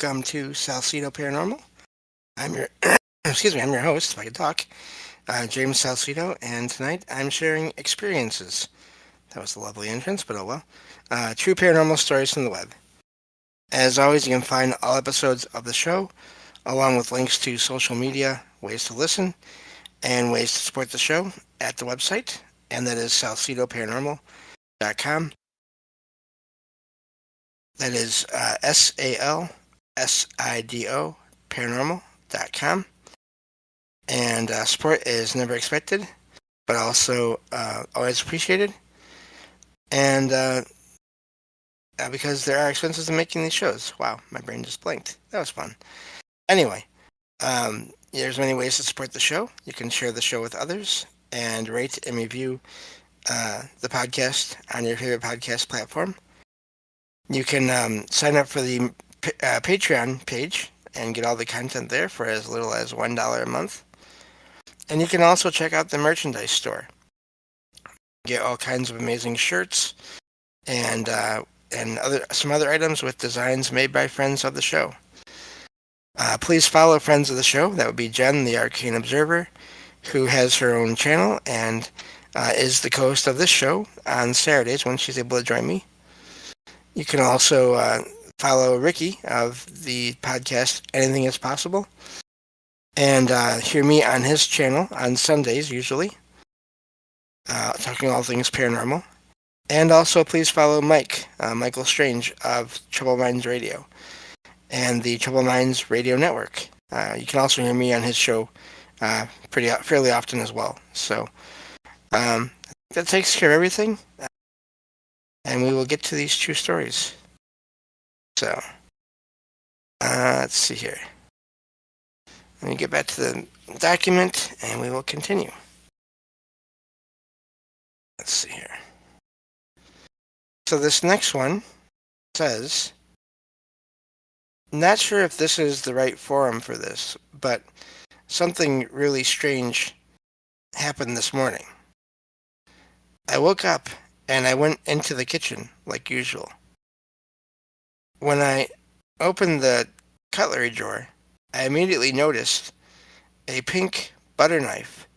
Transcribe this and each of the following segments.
welcome to Salsido Paranormal. I'm your, I'm your host, if I can talk, James Salsido, and tonight I'm sharing experiences. That was a lovely entrance, but oh well. True paranormal stories from the web. As always, you can find all episodes of the show, along with links to social media, ways to listen, and ways to support the show at the website, and that is salsidoparanormal.com. That is SALSIDO paranormal.com. And support is never expected, but also always appreciated. And because there are expenses in making these shows. Wow, my brain just blinked. That was fun. Anyway, there's many ways to support the show. You can share the show with others and rate and review the podcast on your favorite podcast platform. You can sign up for the Patreon page and get all the content there for as little as $1 a month. And you can also check out the merchandise store. Get all kinds of amazing shirts and some other items with designs made by friends of the show. Please follow friends of the show. That would be Jen, the Arcane Observer, who has her own channel and is the co-host of this show on Saturdays when she's able to join me. You can also follow Ricky of the podcast Anything Is Possible and hear me on his channel on Sundays usually, talking all things paranormal. And also please follow Mike, Michael Strange of Trouble Minds Radio and the Trouble Minds Radio Network. You can also hear me on his show fairly often as well. So that takes care of everything. And we will get to these true stories. So, let's see here. Let me get back to the document and we will continue. Let's see here. So this next one says, not sure if this is the right forum for this, but something really strange happened this morning. I woke up and I went into the kitchen like usual. When I opened the cutlery drawer, I immediately noticed a pink butter knife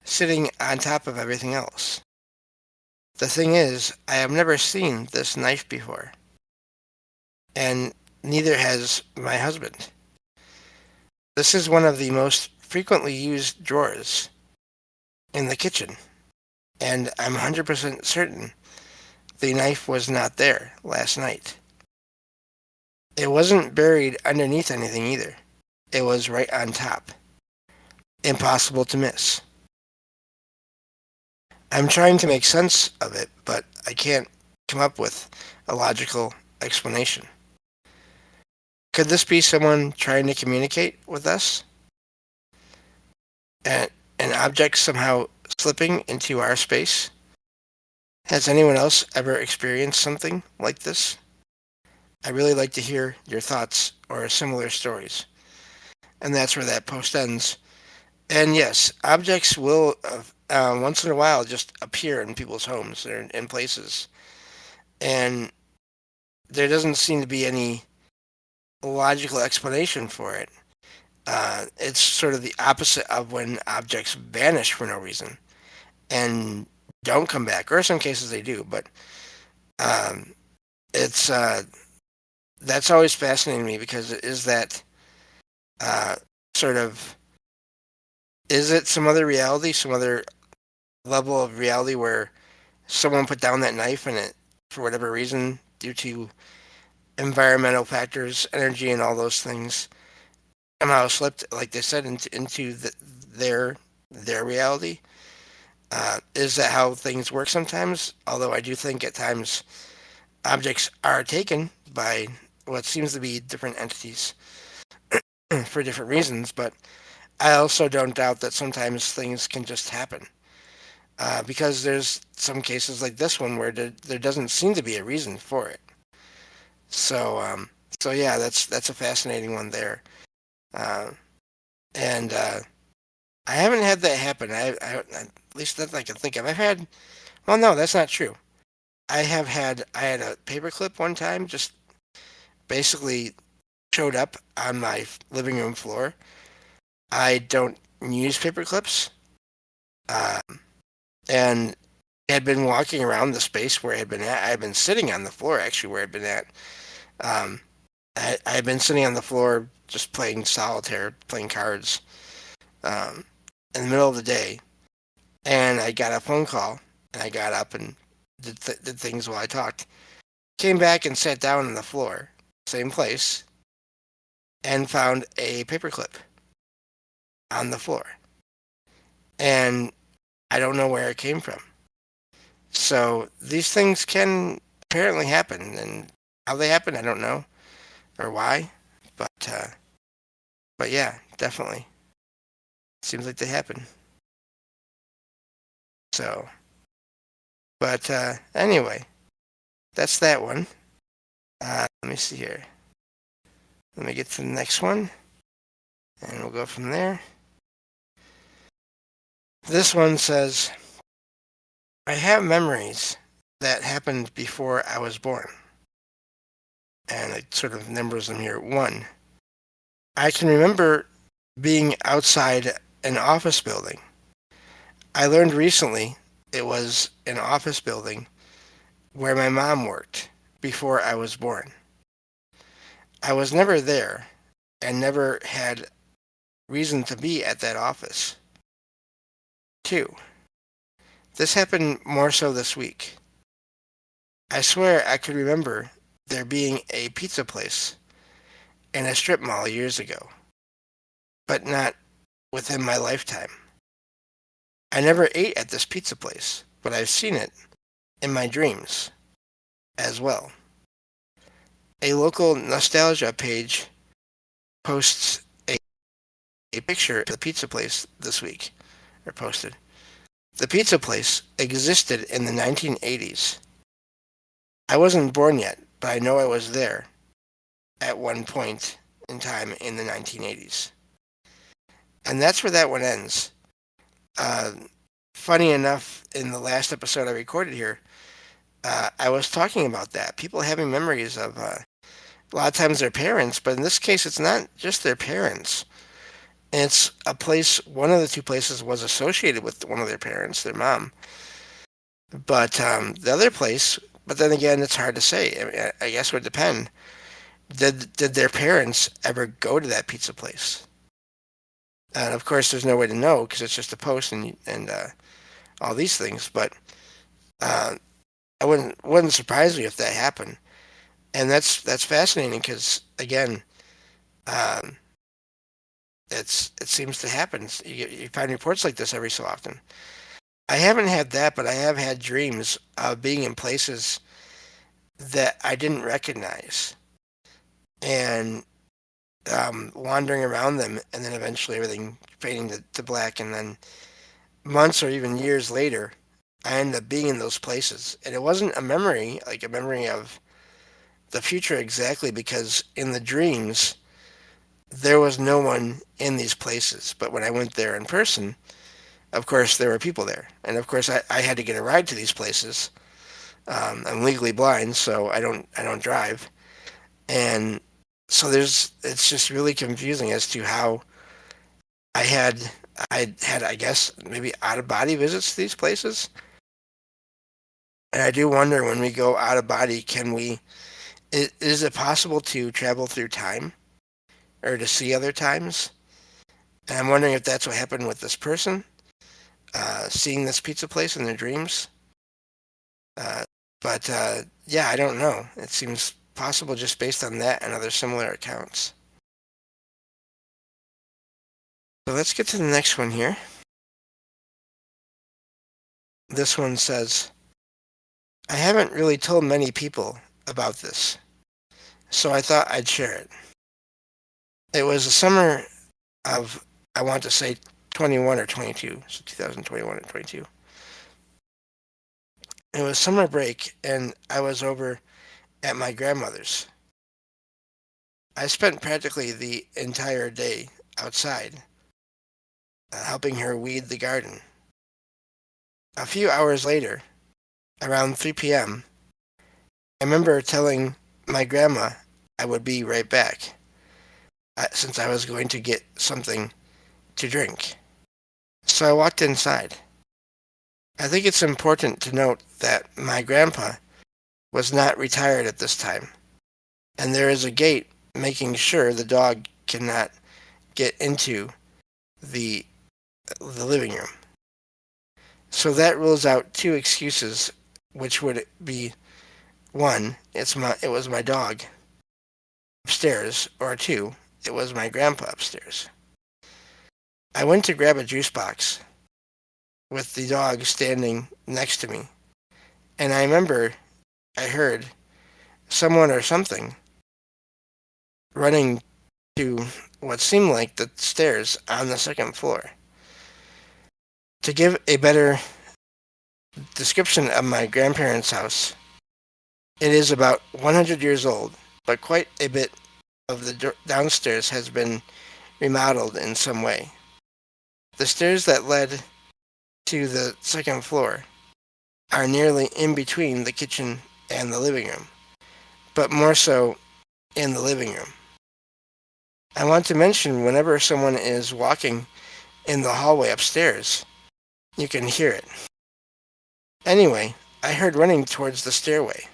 sitting on top of everything else. The thing is, I have never seen this knife before, and neither has my husband. This is one of the most frequently used drawers in the kitchen, and I'm 100% certain the knife was not there last night. It wasn't buried underneath anything either. It was right on top. Impossible to miss. I'm trying to make sense of it, but I can't come up with a logical explanation. Could this be someone trying to communicate with us? An object somehow slipping into our space? Has anyone else ever experienced something like this? I really like to hear your thoughts or similar stories. And that's where that post ends. And yes, objects will once in a while just appear in people's homes or in places. And there doesn't seem to be any logical explanation for it. It's sort of the opposite of when objects vanish for no reason and don't come back. Or in some cases they do, but it's that's always fascinating me because is that is it some other reality, some other level of reality where someone put down that knife and it, for whatever reason, due to environmental factors, energy, and all those things, somehow slipped, like they said, into their reality? Is that how things work sometimes? Although I do think at times objects are taken by what seems to be different entities for different reasons, but I also don't doubt that sometimes things can just happen. Because there's some cases like this one where there doesn't seem to be a reason for it. So yeah, that's a fascinating one there. And I haven't had that happen. I at least that I can think of. Well, no, that's not true. I had a paperclip one time, just basically showed up on my living room floor. I don't use paper clips, um, and had been walking around the space where I had been at. I had been sitting on the floor, actually, where I'd been at. Um, I had been sitting on the floor just playing solitaire, playing cards, um, in the middle of the day, and I got a phone call, and I got up and did things while I talked. Came back and sat down on the floor, same place, and found a paperclip on the floor. And I don't know where it came from. So these things can apparently happen, and how they happen, I don't know, or why, but yeah, definitely seems like they happen. So, but anyway, that's that one. Let me see here. Let me get to the next one, and we'll go from there. This one says, I have memories that happened before I was born. And it sort of numbers them here. One, I can remember being outside an office building. I learned recently it was an office building where my mom worked before I was born. I was never there and never had reason to be at that office. Two, this happened more so this week. I swear I could remember there being a pizza place in a strip mall years ago, but not within my lifetime. I never ate at this pizza place, but I've seen it in my dreams as well. A local nostalgia page posts a picture of the pizza place this week, or posted. The pizza place existed in the 1980s. I wasn't born yet, but I know I was there at one point in time in the 1980s. And that's where that one ends. Uh, Funny enough, in the last episode I recorded here, I was talking about that. People having memories of a lot of times their parents, but in this case, it's not just their parents. It's a place, one of the two places was associated with one of their parents, their mom. But the other place, but then again, it's hard to say. I mean, I guess it would depend. Did their parents ever go to that pizza place? And of course, there's no way to know because it's just a post and all these things. But uh, I wouldn't surprise me if that happened. And that's fascinating because again, um, it seems to happen. You find reports like this every so often. I haven't had that, but I have had dreams of being in places that I didn't recognize and wandering around them, and then eventually everything fading to black, and then months or even years later, I ended up being in those places, and it wasn't a memory like a memory of the future exactly, because in the dreams there was no one in these places, but when I went there in person, of course there were people there, and of course I had to get a ride to these places. I'm legally blind, so I don't drive, and so it's just really confusing as to how I had I guess maybe out of body visits to these places, and I do wonder when we go out of body, is it possible to travel through time or to see other times? And I'm wondering if that's what happened with this person, seeing this pizza place in their dreams. Uh, but yeah, I don't know. It seems possible just based on that and other similar accounts. So let's get to the next one here. This one says, I haven't really told many people about this, so I thought I'd share it. It was the summer of, I want to say 21 or 22, so 2021 or 22. It was summer break, and I was over at my grandmother's. I spent practically the entire day outside, helping her weed the garden. A few hours later, around 3 p.m., I remember telling my grandma I would be right back. since I was going to get something to drink. So I walked inside. I think it's important to note that my grandpa was not retired at this time, and there is a gate making sure the dog cannot get into the the living room. So that rules out two excuses, which would be one, it was my dog upstairs, or two, it was my grandpa upstairs. I went to grab a juice box with the dog standing next to me, and I remember I heard someone or something running to what seemed like the stairs on the second floor. To give a better description of my grandparents' house, it is about 100 years old, but quite a bit of the downstairs has been remodeled in some way. The stairs that led to the second floor are nearly in between the kitchen and the living room, but more so in the living room. I want to mention whenever someone is walking in the hallway upstairs, you can hear it. Anyway, I heard running towards the stairway,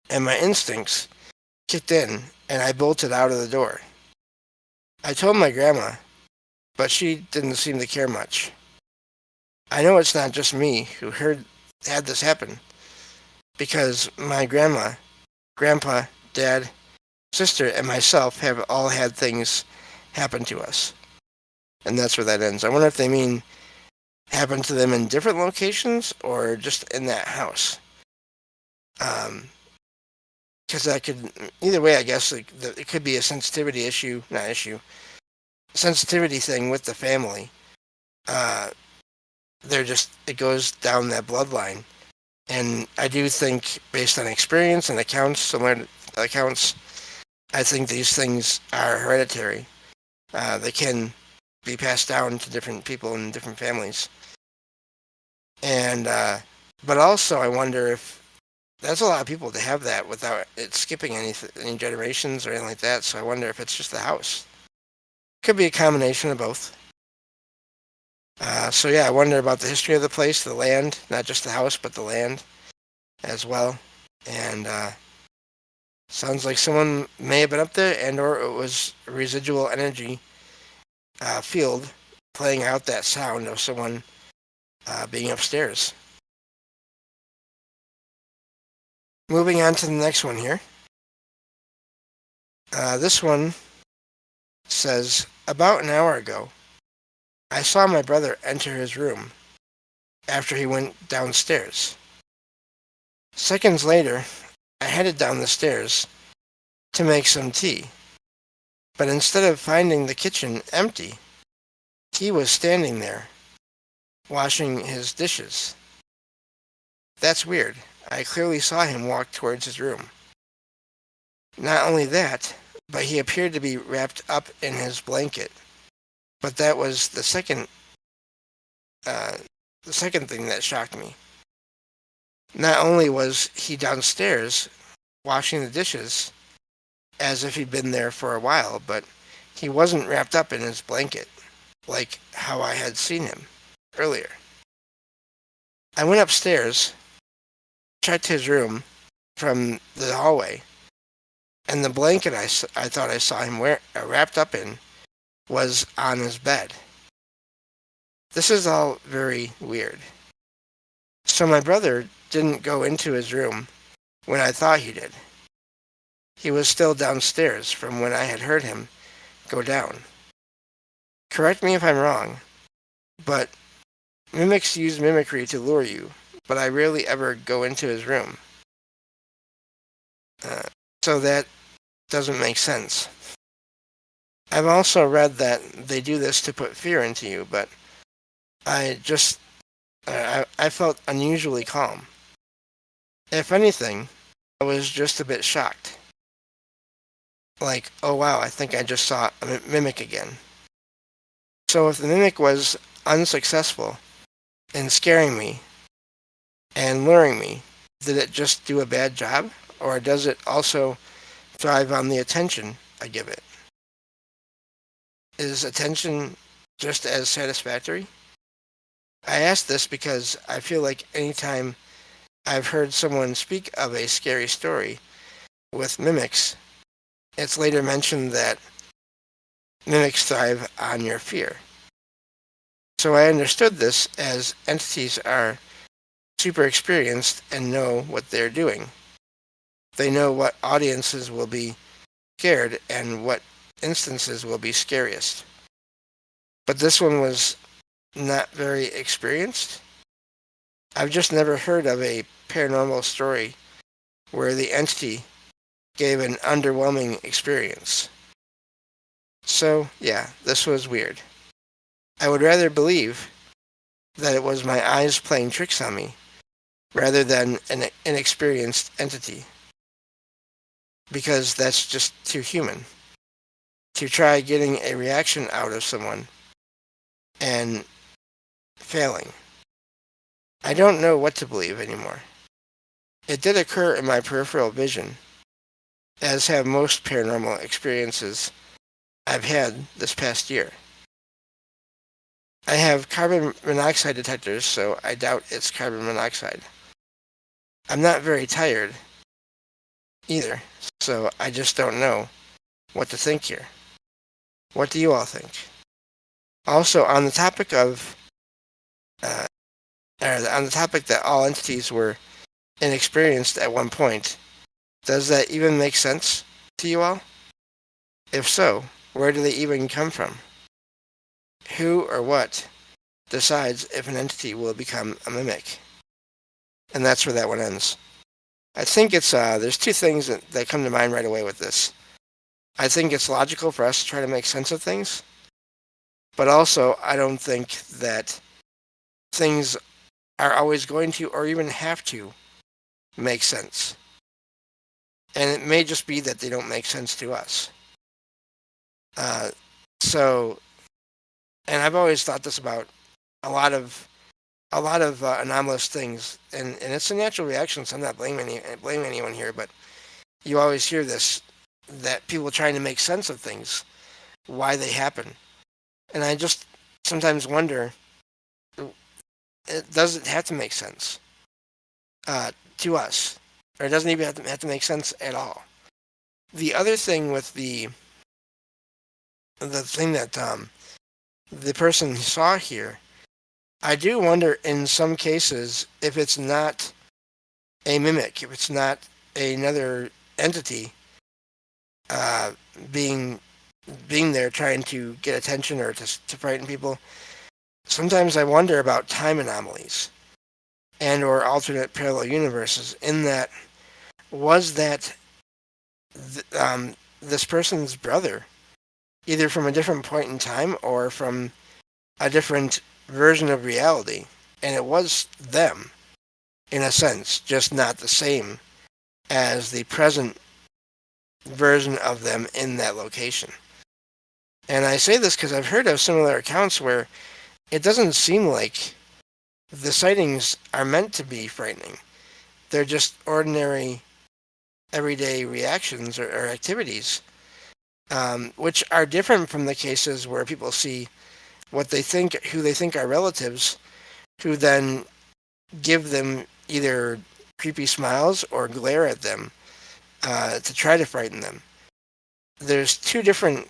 and my instincts kicked in, and I bolted out of the door. I told my grandma, but she didn't seem to care much. I know it's not just me who had this happen, because my grandma, grandpa, dad, sister, and myself have all had things happen to us. And that's where that ends. I wonder if they mean happen to them in different locations or just in that house. Because that could, either way, I guess it could be a sensitivity issue, not issue, sensitivity thing with the family. It goes down that bloodline. And I do think, based on experience and accounts, similar accounts, I think these things are hereditary. They can be passed down to different people in different families. And, but also I wonder if that's a lot of people to have that without it skipping any generations or anything like that. So I wonder if it's just the house. Could be a combination of both. So yeah, I wonder about the history of the place, the land, not just the house, but the land as well. And sounds like someone may have been up there, and or it was a residual energy field playing out that sound of someone being upstairs. Moving on to the next one here. This one says, about an hour ago, I saw my brother enter his room after he went downstairs. Seconds later, I headed down the stairs to make some tea, but instead of finding the kitchen empty, he was standing there, washing his dishes. That's weird. I clearly saw him walk towards his room. Not only that, but he appeared to be wrapped up in his blanket. But that was the second thing that shocked me. Not only was he downstairs washing the dishes as if he'd been there for a while, but he wasn't wrapped up in his blanket like how I had seen him earlier. I went upstairs, checked his room from the hallway, and the blanket I thought I saw him wrapped up in was on his bed. This is all very weird. So my brother didn't go into his room when I thought he did. He was still downstairs from when I had heard him go down. Correct me if I'm wrong, but mimics use mimicry to lure you, but I rarely ever go into his room. So that doesn't make sense. I've also read that they do this to put fear into you, but I felt unusually calm. If anything, I was just a bit shocked. Like, oh wow, I think I just saw a mimic again. So if the mimic was unsuccessful in scaring me and luring me, did it just do a bad job? Or does it also thrive on the attention I give it. Is attention just as satisfactory? I ask this because I feel like anytime I've heard someone speak of a scary story with mimics, it's later mentioned that mimics thrive on your fear. So I understood this as entities are super experienced and know what they're doing. They know what audiences will be scared and what instances will be scariest. But this one was not very experienced. I've just never heard of a paranormal story where the entity gave an underwhelming experience. So, yeah, this was weird. I would rather believe that it was my eyes playing tricks on me rather than an inexperienced entity, because that's just too human. To try getting a reaction out of someone and failing. I don't know what to believe anymore. It did occur in my peripheral vision, as have most paranormal experiences I've had this past year. I have carbon monoxide detectors, so I doubt it's carbon monoxide. I'm not very tired either, so I just don't know what to think here. What do you all think? Also, on the topic of, uh, or on the topic that all entities were inexperienced at one point, does that even make sense to you all? If so, where do they even come from? Who or what decides if an entity will become a mimic? And that's where that one ends. I think there's two things that come to mind right away with this. I think it's logical for us to try to make sense of things, but also I don't think that things are always going to or even have to make sense. And it may just be that they don't make sense to us. Uh, so, and I've always thought this about a lot of anomalous things, and it's a natural reaction. So I'm not blaming anyone here, but you always hear this, that people trying to make sense of things, why they happen, and I just sometimes wonder, does it have to make sense to us, or it doesn't even have to make sense at all? The other thing with the thing that the person saw here, I do wonder in some cases if it's not a mimic, if it's not another entity uh, being being there trying to get attention or to frighten people. Sometimes I wonder about time anomalies and or alternate parallel universes. In that, was that this person's brother, either from a different point in time or from a different version of reality, and it was them in a sense, just not the same as the present version of them in that location. And I say this because I've heard of similar accounts where it doesn't seem like the sightings are meant to be frightening. They're just ordinary, everyday reactions or activities, which are different from the cases where people see who they think are relatives, who then give them either creepy smiles or glare at them to try to frighten them. There's two different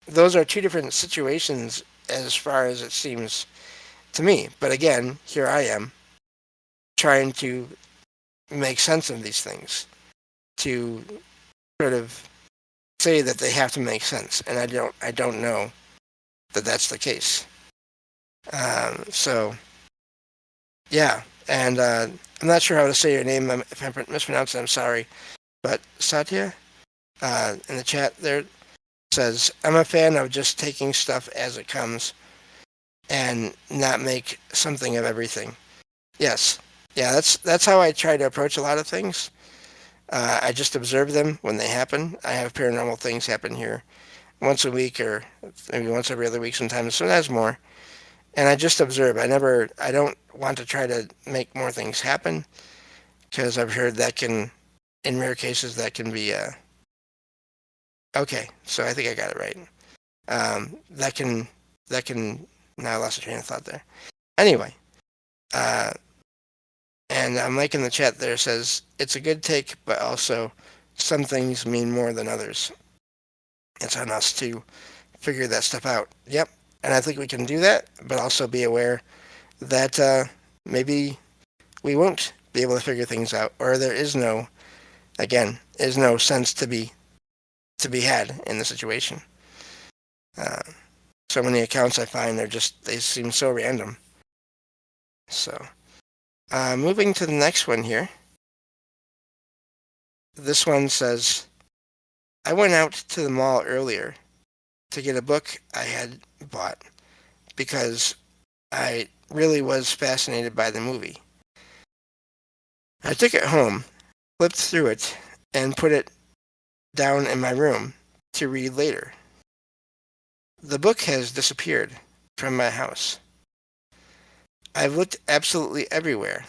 those are two different situations as far as it seems to me. But again, here I am trying to make sense of these things, to sort of say that they have to make sense, and I don't know that that's the case. So yeah, and I'm not sure how to say your name. If I mispronounce it, I'm sorry. But Satya in the chat there says, "I'm a fan of just taking stuff as it comes and not make something of everything." Yes, yeah, that's how I try to approach a lot of things. I just observe them when they happen. I have paranormal things happen here once a week or maybe once every other week sometimes more. And I just observe. I don't want to try to make more things happen because I've heard that can, in rare cases, that can be Okay, so I think I got it right. That can that can. Now I lost a train of thought there. Anyway, uh, and Mike in the chat there says it's a good take, but also some things mean more than others. It's on us to figure that stuff out. Yep, and I think we can do that, but also be aware that maybe we won't be able to figure things out, or there is no, again, is no sense to be had in the situation. Uh, so many accounts I find they seem so random. So, moving to the next one here. This one says, I went out to the mall earlier to get a book I had bought because I really was fascinated by the movie. I took it home, flipped through it, and put it down in my room to read later. The book has disappeared from my house. I've looked absolutely everywhere.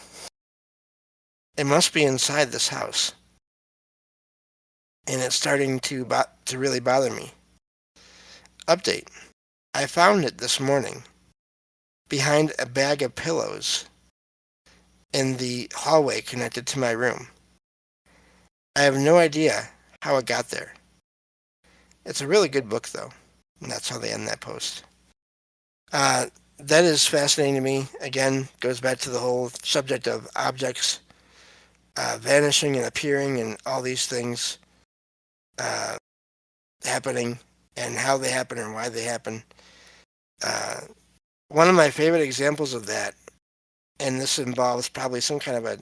It must be inside this house, and it's starting to really bother me. Update. I found it this morning behind a bag of pillows in the hallway connected to my room. I have no idea how it got there. It's a really good book, though, and that's how they end that post. Uh, that is fascinating to me. Again, goes back to the whole subject of objects vanishing and appearing and all these things uh, happening and how they happen and why they happen. Uh, One of my favorite examples of that, and this involves probably some kind of a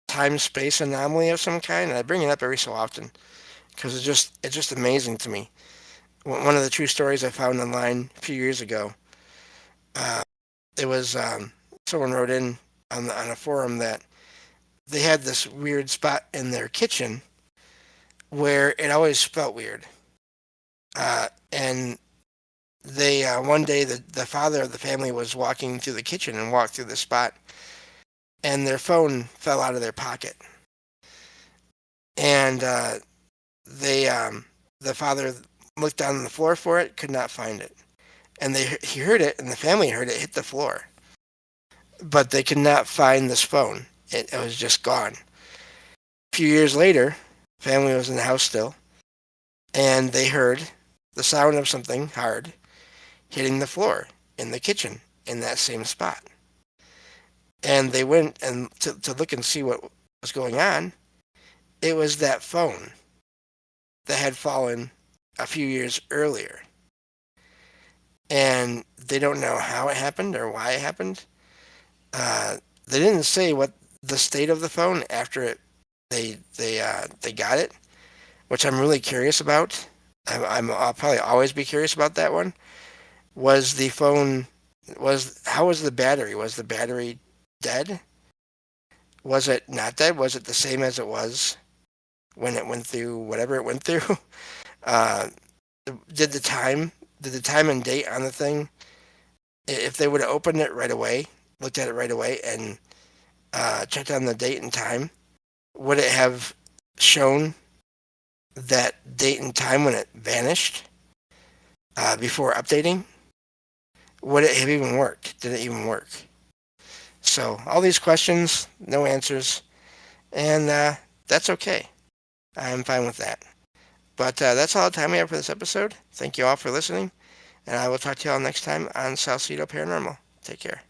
time-space anomaly of some kind, and I bring it up every so often because it's just amazing to me. One of the true stories I found online a few years ago, uh, it was someone wrote in on a forum that they had this weird spot in their kitchen where it always felt weird. And they one day the father of the family was walking through the kitchen and walked through the spot, and their phone fell out of their pocket. And they the father looked down on the floor for it, could not find it, and he heard it, and the family heard it hit the floor, but they could not find this phone. It was just gone. A few years later, family was in the house still, and they heard the sound of something hard hitting the floor in the kitchen in that same spot. And they went and to look and see what was going on. It was that phone that had fallen a few years earlier. And they don't know how it happened or why it happened. They didn't say what the state of the phone after they got it, which I'm really curious about. I'll probably always be curious about that one. Was the phone was how was the battery? Was the battery dead? Was it not dead? Was it the same as it was when it went through whatever it went through? Uh, did the time did the time and date on the thing? If they would have opened it right away, looked at it right away, and checked on the date and time, would it have shown that date and time when it vanished before updating? Would it have even worked? Did it even work? So all these questions, no answers, and that's okay. I'm fine with that. But that's all the time we have for this episode. Thank you all for listening, and I will talk to you all next time on Salsido Paranormal. Take care.